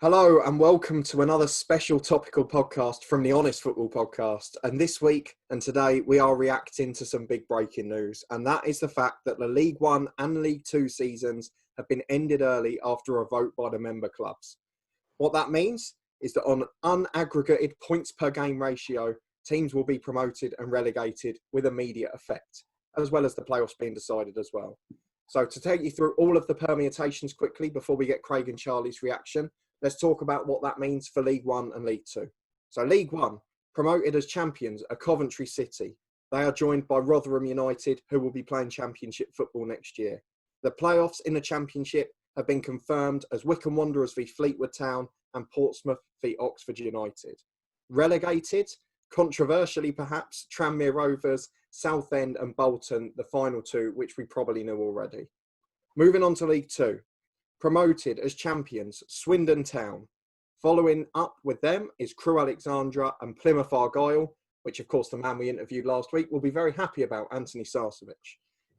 Hello and welcome to another special topical podcast from the Honest Football Podcast. And this week and today we are reacting to some big breaking news. And that is the fact that the League One and League Two seasons have been ended early after a vote by the member clubs. What that means is that on an unaggregated points per game ratio, teams will be promoted and relegated with immediate effect, as well as the playoffs being decided as well. So to take you through all of the permutations quickly before we get Craig and Charlie's reaction, let's talk about what that means for League One and League Two. So League One, promoted as champions are Coventry City. They are joined by Rotherham United, who will be playing Championship football next year. The playoffs in the Championship have been confirmed as Wycombe Wanderers v Fleetwood Town and Portsmouth v Oxford United. Relegated, controversially perhaps, Tranmere Rovers, Southend and Bolton, the final two, which we probably knew already. Moving on to League Two. Promoted as champions, Swindon Town. Following up with them is Crewe Alexandra and Plymouth Argyle, which of course the man we interviewed last week will be very happy about, Anthony Sarcevic.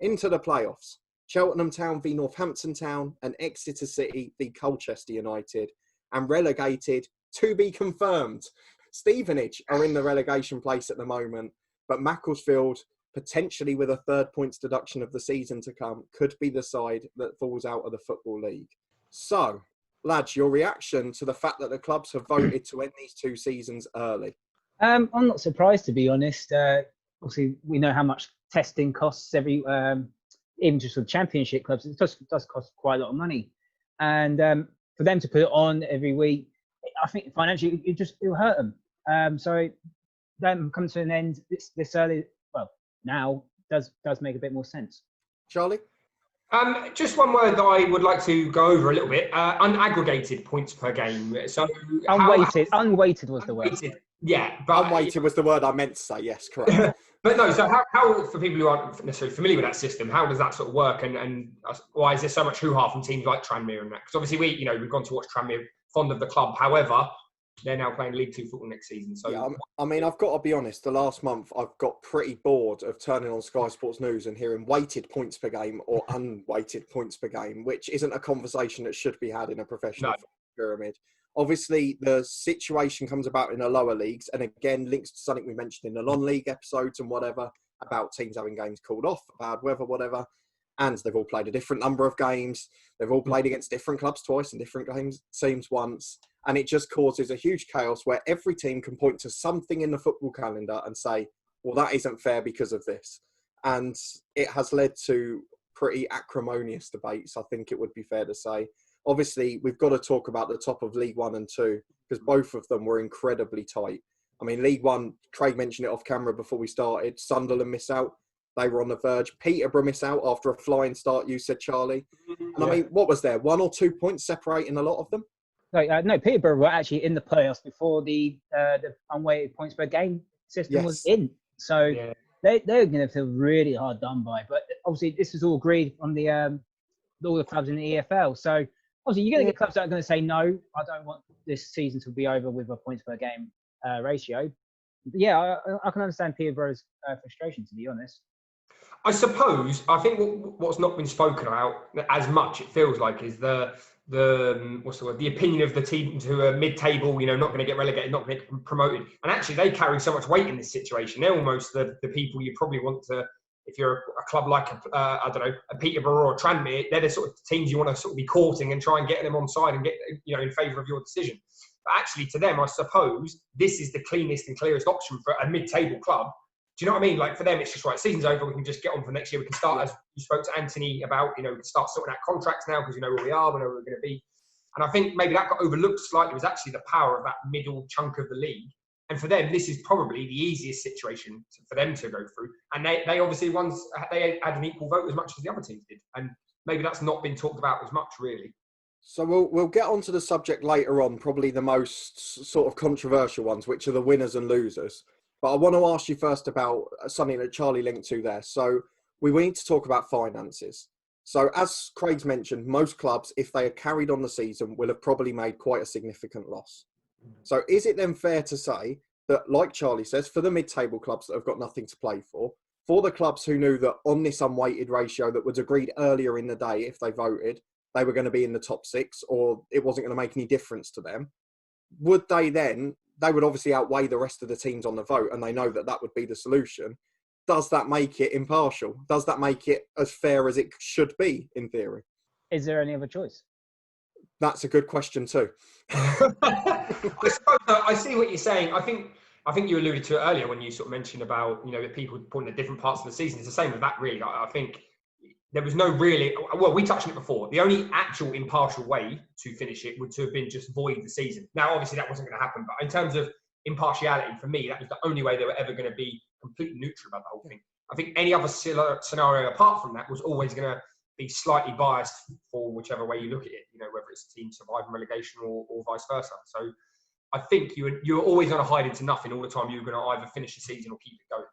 Into the playoffs, Cheltenham Town v Northampton Town and Exeter City v Colchester United. And relegated, to be confirmed, Stevenage are in the relegation place at the moment, but Macclesfield, potentially with a third points deduction of the season to come, could be the side that falls out of the Football League. So, lads, your reaction to the fact that the clubs have voted to end these two seasons early? I'm not surprised, to be honest. Obviously, we know how much testing costs every, even just for the Championship clubs. It does cost quite a lot of money. And for them to put it on every week, I think financially it'll hurt them. So them come to an end this early, well, now does make a bit more sense. Charlie? Just one word that I would like to go over a little bit. Unaggregated points per game. So Unweighted was the word. Yeah, but unweighted was the word I meant to say. Yes, correct. But no. So how for people who aren't necessarily familiar with that system, how does that sort of work? And why is there so much hoo-ha from teams like Tranmere and that? Because obviously we've gone to watch Tranmere, fond of the club. However, they're now playing League Two football next season. So yeah, I mean, I've got to be honest. The last month, I've got pretty bored of turning on Sky Sports News and hearing weighted points per game or unweighted points per game, which isn't a conversation that should be had in a professional pyramid. Obviously, the situation comes about in the lower leagues, and again, links to something we mentioned in the non-league episodes and whatever about teams having games called off, bad weather, whatever. And they've all played a different number of games. They've all played against different clubs twice and different teams once. And it just causes a huge chaos where every team can point to something in the football calendar and say, well, that isn't fair because of this. And it has led to pretty acrimonious debates, I think it would be fair to say. Obviously, we've got to talk about the top of League One and Two because both of them were incredibly tight. I mean, League One, Craig mentioned it off camera before we started, Sunderland miss out. They were on the verge. Peterborough miss out after a flying start, you said, Charlie. And I mean, what was there? 1 or 2 points separating a lot of them? No, Peterborough were actually in the playoffs before the unweighted points per game system was in. So they're going to feel really hard done by. But obviously, this is all agreed on all the clubs in the EFL. So obviously, you're going to get clubs that are going to say, no, I don't want this season to be over with a points per game ratio. But yeah, I can understand Peterborough's frustration, to be honest. I suppose, I think what's not been spoken about as much, it feels like, is the opinion of the teams who are mid-table, not going to get relegated, not going to get promoted. And actually, they carry so much weight in this situation. They're almost the people you probably want to, if you're a club like, a Peterborough or a Tranmere, they're the sort of teams you want to sort of be courting and try and get them on side and get, in favour of your decision. But actually, to them, I suppose, this is the cleanest and clearest option for a mid-table club. Do you know what I mean? Like for them, it's just right. Season's over. We can just get on for next year. We can start, as you spoke to Anthony about, we can start sorting out contracts now because we know where we are, we know where we're going to be. And I think maybe that got overlooked slightly was actually the power of that middle chunk of the league. And for them, this is probably the easiest situation for them to go through. And they obviously they had an equal vote as much as the other teams did. And maybe that's not been talked about as much, really. So we'll get onto the subject later on, probably the most sort of controversial ones, which are the winners and losers. But I want to ask you first about something that Charlie linked to there. So we need to talk about finances. So as Craig's mentioned, most clubs, if they had carried on the season, will have probably made quite a significant loss. So is it then fair to say that, like Charlie says, for the mid-table clubs that have got nothing to play for the clubs who knew that on this unweighted ratio that was agreed earlier in the day if they voted, they were going to be in the top 6 or it wasn't going to make any difference to them, would they then, they would obviously outweigh the rest of the teams on the vote and they know that that would be the solution. Does that make it impartial? Does that make it as fair as it should be in theory? Is there any other choice? That's a good question too. I suppose I see what you're saying. I think you alluded to it earlier when you sort of mentioned about, the people pointing at different parts of the season. It's the same with that, really. I think there was no really, well, we touched on it before. The only actual impartial way to finish it would to have been just void the season. Now, obviously, that wasn't going to happen. But in terms of impartiality, for me, that was the only way they were ever going to be completely neutral about the whole thing. I think any other scenario apart from that was always going to be slightly biased for whichever way you look at it, whether it's a team surviving relegation or vice versa. So I think you're always going to hide into nothing all the time. You're going to either finish the season or keep it going.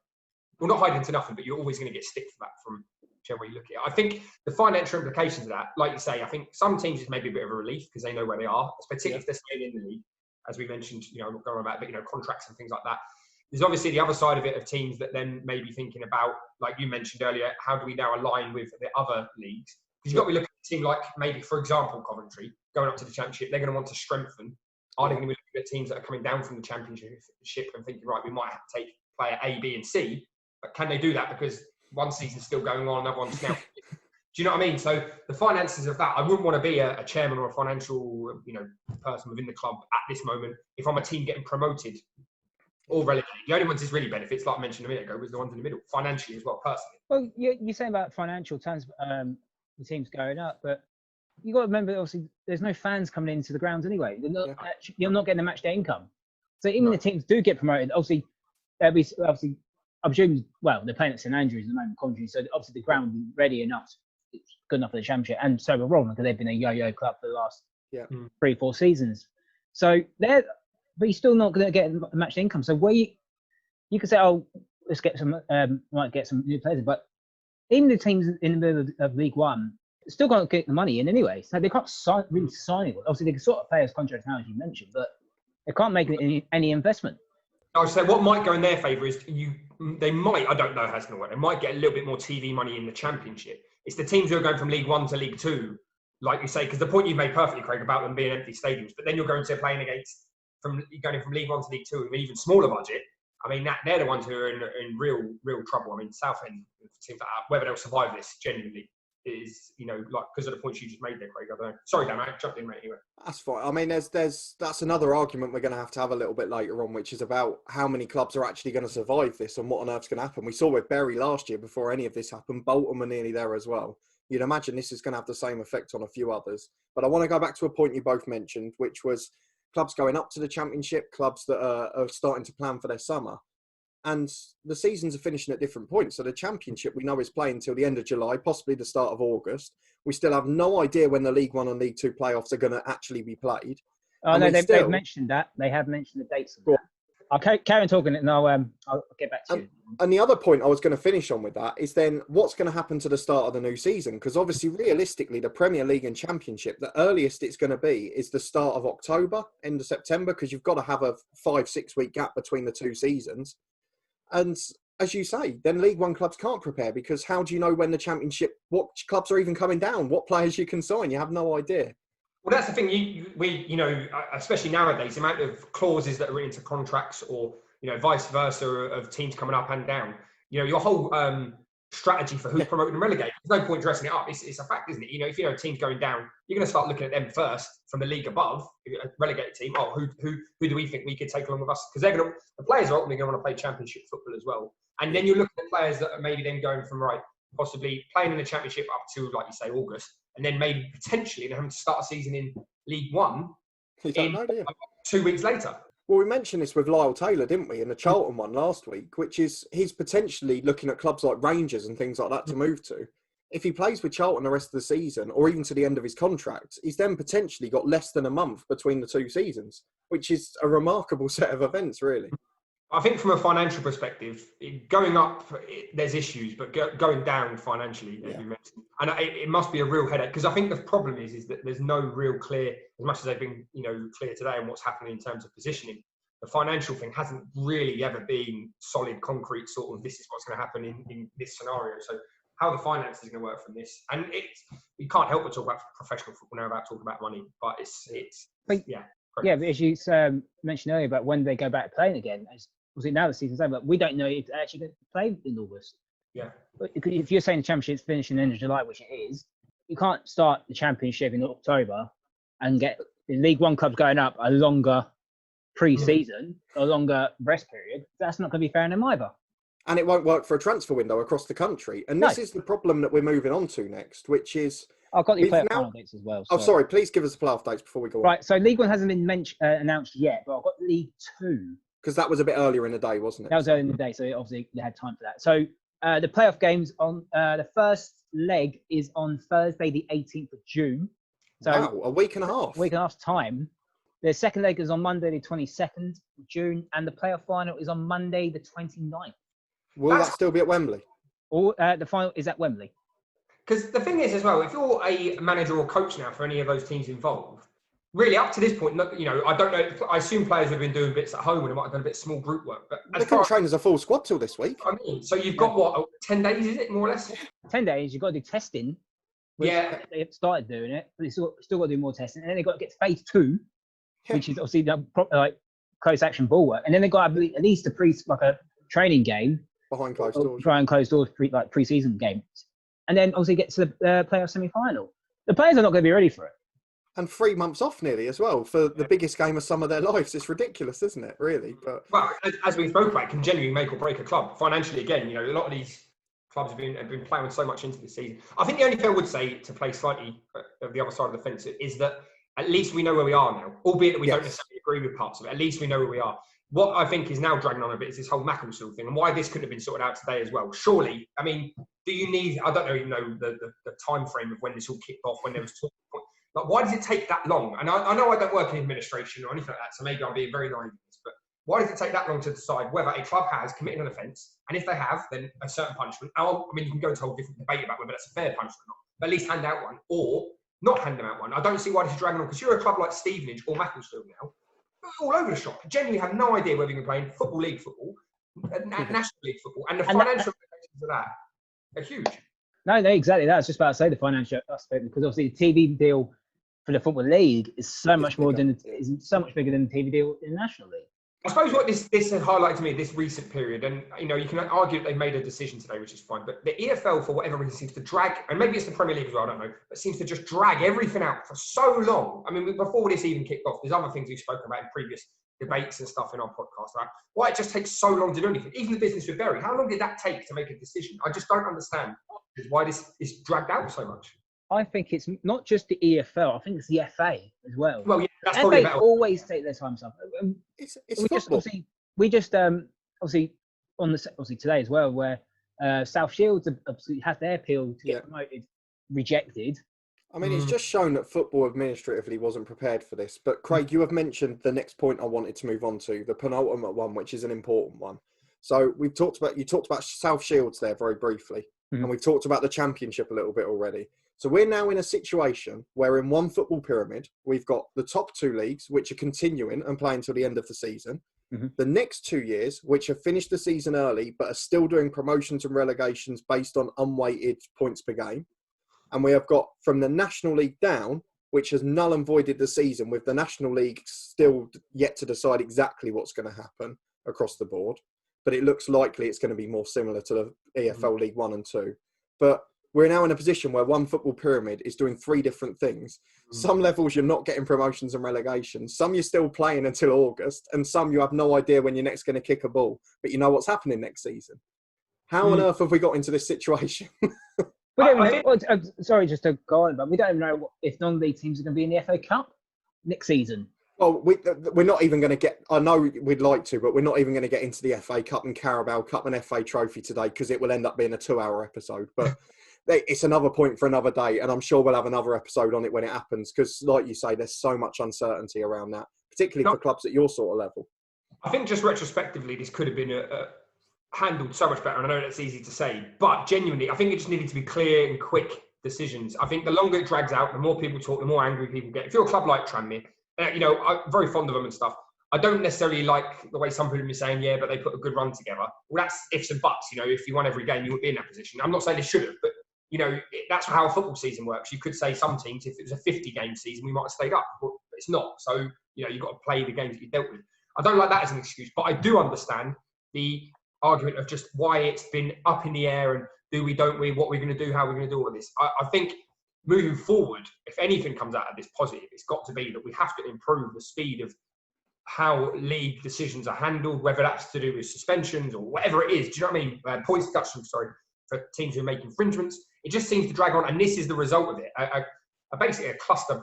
Well, not hide into nothing, but you're always going to get stick for that from whichever way you look at it. I think the financial implications of that, like you say, I think some teams is maybe a bit of a relief because they know where they are, particularly if they're staying in the league. As we mentioned, I'm not going on about, but contracts and things like that. There's obviously the other side of it of teams that then may be thinking about, like you mentioned earlier, how do we now align with the other leagues? Because you've got to be looking at a team like maybe, for example, Coventry, going up to the Championship, they're going to want to strengthen. Are they going to be looking at teams that are coming down from the Championship and thinking, right, we might have to take player A, B and C, but can they do that because one season's still going on, another one's now... Do you know what I mean? So the finances of that, I wouldn't want to be a chairman or a financial, person within the club at this moment if I'm a team getting promoted or relegated. The only ones this really benefits, like I mentioned a minute ago, was the ones in the middle, financially as well, personally. Well, you're saying about financial terms, the team's going up, but you got to remember, obviously, there's no fans coming into the grounds anyway. You're not getting the match day income. So even the teams do get promoted, obviously, I'm assuming, well, they're playing at St Andrews at the moment, Coventry, so obviously the ground will be ready enough. It's good enough for the Championship, and so will Rotherham because they've been a yo-yo club for the last 3-4 seasons. So but you're still not going to get a match income. So where you could say, oh, let's get some, might get some new players, but even the teams in the middle of League One still got to get the money in anyway. So they can't really sign it. Obviously, they can sort of pay us contracts now, as you mentioned, but they can't make any investment. I would say what might go in their favour is they might, I don't know how it's going to work, they might get a little bit more TV money in the Championship. It's the teams who are going from League One to League Two, like you say, because the point you made perfectly, Craig, about them being empty stadiums, but then you're going to playing against, going from League One to League Two with an even smaller budget. I mean, they're the ones who are in real trouble. I mean, Southend, teams like that, whether they'll survive this, genuinely, is, like, because of the points you just made there, Craig. I don't know. Sorry, Dan, I jumped in, mate, anyway. That's fine. I mean, that's another argument we're going to have a little bit later on, which is about how many clubs are actually going to survive this and what on earth's going to happen. We saw with Bury last year, before any of this happened, Bolton were nearly there as well. You'd imagine this is going to have the same effect on a few others. But I want to go back to a point you both mentioned, which was clubs going up to the Championship, clubs that are starting to plan for their summer. And the seasons are finishing at different points. So the Championship we know is playing until the end of July, possibly the start of August. We still have no idea when the League One and League Two playoffs are going to actually be played. Oh, no, they've mentioned that. They have mentioned the dates of that. I'll carry on talking and I'll get back to you. And the other point I was going to finish on with that is then what's going to happen to the start of the new season? Because obviously, realistically, the Premier League and Championship, the earliest it's going to be is the start of October, end of September, because you've got to have a 5-6 week gap between the two seasons. And as you say, then League One clubs can't prepare because how do you know when the Championship, what clubs are even coming down, what players you can sign? You have no idea. Well, that's the thing. We especially nowadays, the amount of clauses that are written into contracts, or vice versa, of teams coming up and down. Your whole strategy for who's promoted and relegated. There's no point dressing it up. It's a fact, isn't it? If a team's going down, you're going to start looking at them first from the league above, a relegated team. Oh, who do we think we could take along with us? Because the players are ultimately going to want to play Championship football as well. And then you're looking at players that are maybe then going from possibly playing in the Championship up to, like you say, August. And then maybe potentially having to start a season in League One 2 weeks later. Well, we mentioned this with Lyle Taylor, didn't we, in the Charlton one last week, which is he's potentially looking at clubs like Rangers and things like that to move to. If he plays with Charlton the rest of the season, or even to the end of his contract, he's then potentially got less than a month between the two seasons, which is a remarkable set of events, really. I think from a financial perspective, going up, there's issues, but going down financially, as we mentioned, and it must be a real headache, because I think the problem is that there's no real clear, as much as they've been, clear today on what's happening in terms of positioning, the financial thing hasn't really ever been solid, concrete sort of, this is what's going to happen in this scenario. So how the finances are going to work from this. And we can't help but talk about professional football now, about talking about money. But but as you mentioned earlier about when they go back playing again, obviously now the season's over, but we don't know if they're actually going to play in August. Yeah. But if you're saying the Championship's finishing the end of July, which it is, you can't start the Championship in October and get the League One clubs going up a longer pre-season, a longer rest period. That's not going to be fair on them either. And it won't work for a transfer window across the country. And this is the problem that we're moving on to next, which is... I've got the playoff final dates as well. So. Oh, sorry. Please give us the playoff dates before we go on. Right, so League One hasn't been announced yet, but I've got League Two. Because that was a bit earlier in the day, wasn't it? That was earlier in the day, so obviously they had time for that. So the playoff games on the first leg is on Thursday, the 18th of June. So wow, a week and a half. A week and a half's time. The second leg is on Monday, the 22nd of June, and the playoff final is on Monday, the 29th. Will that still be at Wembley? Or the final is at Wembley. Because the thing is as well, if you're a manager or coach now for any of those teams involved, really up to this point, I don't know. I assume players have been doing bits at home and they might have done a bit of small group work. But they couldn't train as a full squad till this week. I mean, so you've got 10 days, is it, more or less? 10 days, you've got to do testing. They've started doing it, but they've still got to do more testing. And then they've got to get to phase 2, which is obviously close action ball work. And then they've got to have at least a training game. Behind closed doors. Behind closed doors, pre-season games. And then obviously get to the playoff semi-final. The players are not going to be ready for it. And 3 months off nearly as well for the biggest game of some of their lives. It's ridiculous, isn't it, really? But well, as we spoke about, it can genuinely make or break a club. Financially, again, a lot of these clubs have been playing so much into the season. I think the only thing I would say, to play slightly of the other side of the fence, is that at least we know where we are now, albeit that we don't necessarily agree with parts of it. At least we know where we are. What I think is now dragging on a bit is this whole Macclesfield thing, and why this couldn't have been sorted out today as well. Surely, I mean, do you need? I don't even know the time frame of when this all kicked off, when there was talk. Like, why does it take that long? And I know I don't work in administration or anything like that, so maybe I'm being very naive. But why does it take that long to decide whether a club has committed an offence, and if they have, then a certain punishment? I mean, you can go into a whole different debate about whether that's a fair punishment or not, but at least hand out one, or not hand them out one. I don't see why this is dragging on, because you're a club like Stevenage or Macclesfield now, all over the shop. Genuinely have no idea whether you're playing Football League football, National League football, and the financial implications of that are huge. No, exactly. That's just about to say the financial aspect, because obviously the TV deal for the Football League is so much bigger than the TV deal in the National League. I suppose what this has highlighted to me, this recent period, and you can argue that they made a decision today, which is fine, but the EFL, for whatever reason, seems to drag, and maybe it's the Premier League as well, I don't know, but seems to just drag everything out for so long. I mean, before this even kicked off, there's other things we've spoken about in previous debates and stuff in our podcast about why it just takes so long to do anything. Even the business with Berry, how long did that take to make a decision? I just don't understand why this is dragged out so much. I think it's not just the EFL. I think it's the FA as well. Well, yeah, that's FA probably better. Always take their time. It's we just today as well, where South Shields obviously had their appeal to get promoted rejected. I mean, it's just shown that football administratively wasn't prepared for this. But Craig, you have mentioned the next point I wanted to move on to, the penultimate one, which is an important one. So you talked about South Shields there very briefly, and we've talked about the Championship a little bit already. So we're now in a situation where in one football pyramid, we've got the top 2 leagues, which are continuing and playing till the end of the season. The next 2 years, which have finished the season early, but are still doing promotions and relegations based on unweighted points per game. And we have got from the National League down, which has null and voided the season, with the National League still yet to decide exactly what's going to happen across the board. But it looks likely it's going to be more similar to the EFL League 1 and 2. But we're now in a position where one football pyramid is doing 3 different things. Some levels you're not getting promotions and relegations. Some you're still playing until August. And some you have no idea when you're next going to kick a ball. But you know what's happening next season. How on earth have we got into this situation? We don't know, sorry, just to go on, but we don't even know if non-league teams are going to be in the FA Cup next season. Well, we're not even going to get... I know we'd like to, but we're not even going to get into the FA Cup and Carabao Cup and FA Trophy today, because it will end up being a 2-hour episode. But it's another point for another day, and I'm sure we'll have another episode on it when it happens, because, like you say, there's so much uncertainty around that, particularly for clubs at your sort of level. I think just retrospectively, this could have been handled so much better, and I know that's easy to say, but genuinely, I think it just needed to be clear and quick decisions. I think the longer it drags out, the more people talk, the more angry people get. If you're a club like Tranmere, I'm very fond of them and stuff. I don't necessarily like the way some people have been saying, but they put a good run together. Well, that's ifs and buts. If you won every game, you would be in that position. I'm not saying they should have, but that's how a football season works. You could say some teams, if it was a 50-game season, we might have stayed up, but it's not. So, you've got to play the games that you dealt with. I don't like that as an excuse, but I do understand the argument of just why it's been up in the air and do we, don't we, what we're going to do, how we're going to do all of this. I think moving forward, if anything comes out of this positive, it's got to be that we have to improve the speed of how league decisions are handled, whether that's to do with suspensions or whatever it is. Do you know what I mean? Points deductions, for teams who make infringements. It just seems to drag on, and this is the result of it. Basically a cluster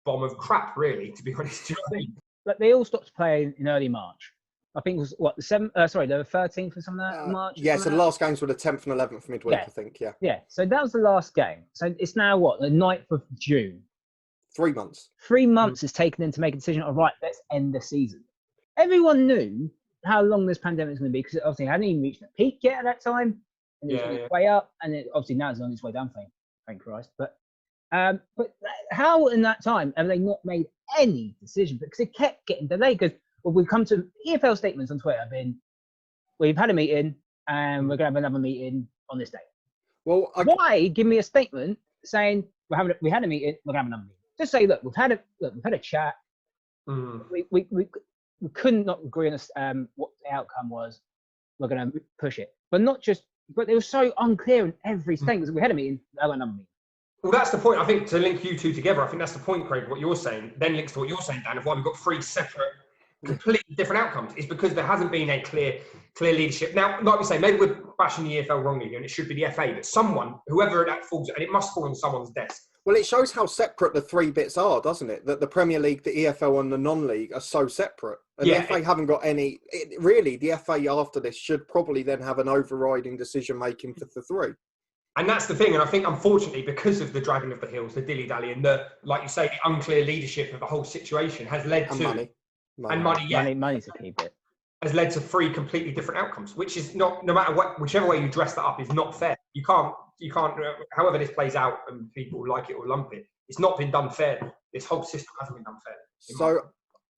bomb of crap, really, to be honest. Do you know what I mean? Like, they all stopped playing in early March. I think it was the 13th or something like that, March. Yeah, so the last games were the 10th and 11th midweek, I think. Yeah. Yeah. So that was the last game. So it's now the 9th of June. 3 months. 3 months has taken them to make a decision. All right, let's end the season. Everyone knew how long this pandemic was going to be because it obviously hadn't even reached the peak yet at that time, and it was on its way up, and obviously now it's on its way down. Thank Christ. But how in that time have they not made any decision? Because it kept getting delayed. Because we've come to EFL statements on Twitter being, we've had a meeting and we're going to have another meeting on this day. Well, why give me a statement saying we had a meeting, we're going to have another meeting? Just say, look, we've had a chat. We couldn't not agree on what the outcome was. We're going to push it, but they were so unclear in every statement. We had a meeting, we'll have another meeting. Well, that's the point. I think to link you two together, I think that's the point, Craig. What you're saying then links to what you're saying, Dan, of why we've got 3 separate, completely different outcomes. Is because there hasn't been a clear leadership. Now, like we say, maybe we're bashing the EFL wrongly, and it should be the FA, but someone, whoever that falls, and it must fall on someone's desk. Well, it shows how separate the 3 bits are, doesn't it? That the Premier League, the EFL, and the non-league are so separate. And the FA haven't got any. Really, the FA after this should probably then have an overriding decision-making for the 3. And that's the thing. And I think, unfortunately, because of the dragging of the heels, the dilly-dally, and like you say, the unclear leadership of the whole situation has led to... Money to keep it. Has led to 3 completely different outcomes, which is not, no matter what, whichever way you dress that up, is not fair. You can't, however this plays out and people like it or lump it, it's not been done fair. This whole system hasn't been done fair. So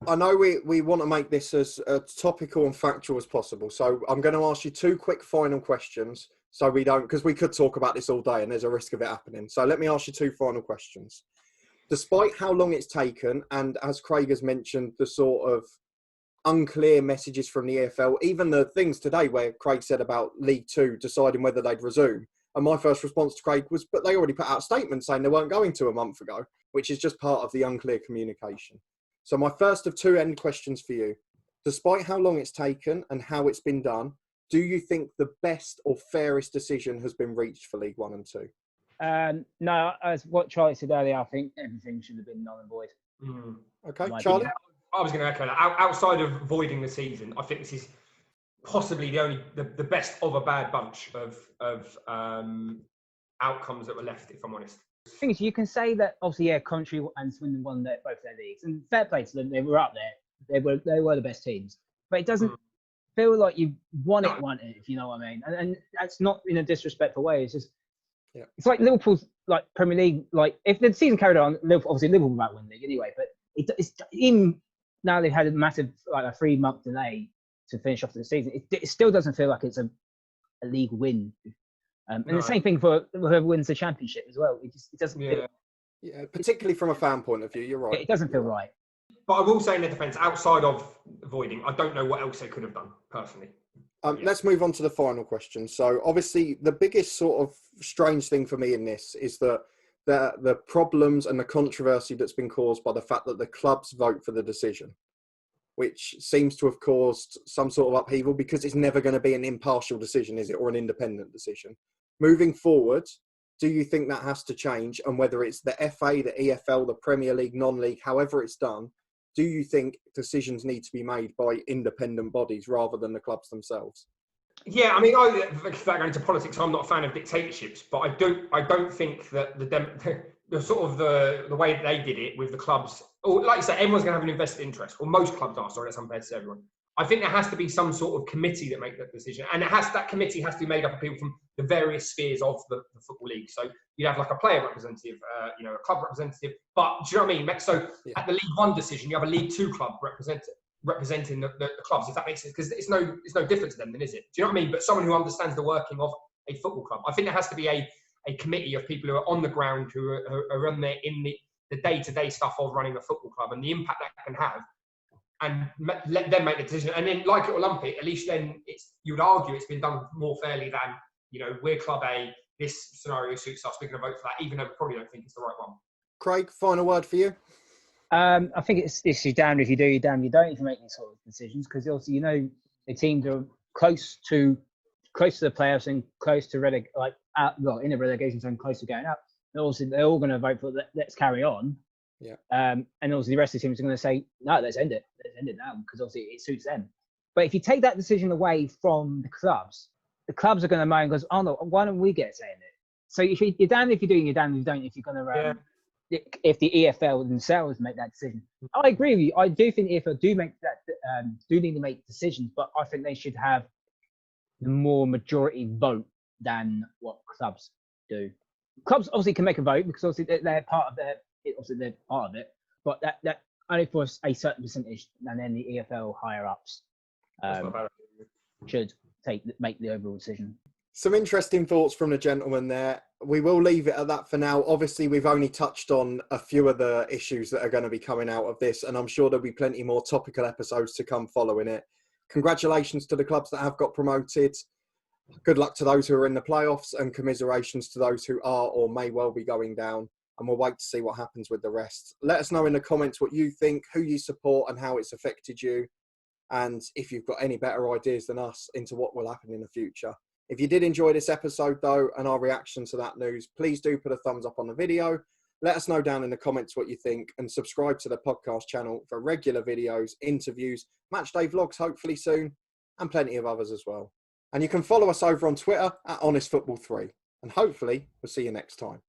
I know we want to make this as topical and factual as possible. So I'm going to ask you 2 quick final questions. So we don't, because we could talk about this all day and there's a risk of it happening. So let me ask you 2 final questions. Despite how long it's taken, and as Craig has mentioned, the sort of unclear messages from the EFL, even the things today where Craig said about League 2 deciding whether they'd resume. And my first response to Craig was, but they already put out a statement saying they weren't going to a month ago, which is just part of the unclear communication. So my first of 2 end questions for you. Despite how long it's taken and how it's been done, do you think the best or fairest decision has been reached for League 1 and 2? No, as what Charlie said earlier, I think everything should have been null and void. Okay, Charlie? I was going to echo that. Outside of voiding the season, I think this is possibly the best of a bad bunch of outcomes that were left, if I'm honest. The thing is, you can say that obviously, Coventry and Swindon won both their leagues, and fair play to them, they were up there. They were the best teams, but it doesn't feel like you won it, if you know what I mean. And that's not in a disrespectful way. It's just it's like Liverpool's Premier League. Like if the season carried on, Liverpool might win the league anyway. But it's even now they've had a massive a 3-month delay to finish off the season. It still doesn't feel like it's a league win. And the same thing for whoever wins the championship as well. It doesn't feel. Yeah, particularly from a fan point of view, you're right. It doesn't feel right. But I will say in their defence, outside of voiding, I don't know what else they could have done, personally. Let's move on to the final question. So obviously the biggest sort of strange thing for me in this is that the problems and the controversy that's been caused by the fact that the clubs vote for the decision, which seems to have caused some sort of upheaval because it's never going to be an impartial decision, is it, or an independent decision? Moving forward, do you think that has to change? And whether it's the FA, the EFL, the Premier League, non-league, however it's done, do you think decisions need to be made by independent bodies rather than the clubs themselves? Yeah, I mean, without going into politics, I'm not a fan of dictatorships, but I don't think that the sort of the way that they did it with the clubs, or like you say, everyone's going to have an invested interest, or most clubs are. Sorry, that's unfair to everyone. I think there has to be some sort of committee that make that decision, and that committee has to be made up of people from the various spheres of the football league. So you have a player representative, a club representative. But do you know what I mean? So at the League 1 decision, you have a League 2 club representing the clubs, if that makes sense, because it's no different to them, then, is it? Do you know what I mean? But someone who understands the working of a football club. I think there has to be a a committee of people who are on the ground, who are on there in the day-to-day stuff of running a football club and the impact that can have, and let them make the decision. And then, like it or lump it, at least then you would argue it's been done more fairly than, we're Club A, this scenario suits us, we're going to vote for that, even though we probably don't think it's the right one. Craig, final word for you? I think it's you're damned if you do, you're damned if you don't, if you make these sort of decisions, because also the teams are close to the playoffs and close to in the relegation zone, close to going up. And also, they're all going to vote for let's carry on. Yeah. And also the rest of the teams are going to say no, let's end it now, because obviously it suits them. But if you take that decision away from the clubs are going to moan, because oh no, why don't we get saying it? So if you're damned if you do, and you're damned if you don't. If you're going to if the EFL themselves make that decision, I agree with you. I do think the EFL do need to make decisions, but I think they should have the more majority vote than what clubs do. Clubs obviously can make a vote because obviously they're part of it, but that only for a certain percentage, and then the EFL higher ups should make the overall decision. Some interesting thoughts from the gentleman there. We will leave it at that for now. Obviously, we've only touched on a few of the issues that are going to be coming out of this, and I'm sure there'll be plenty more topical episodes to come following it. Congratulations to the clubs that have got promoted. Good luck to those who are in the playoffs, and commiserations to those who are or may well be going down. And we'll wait to see what happens with the rest. Let us know in the comments what you think, who you support and how it's affected you. And if you've got any better ideas than us into what will happen in the future. If you did enjoy this episode, though, and our reaction to that news, please do put a thumbs up on the video. Let us know down in the comments what you think, and subscribe to the podcast channel for regular videos, interviews, matchday vlogs hopefully soon, and plenty of others as well. And you can follow us over on Twitter @HonestFootball3. And hopefully we'll see you next time.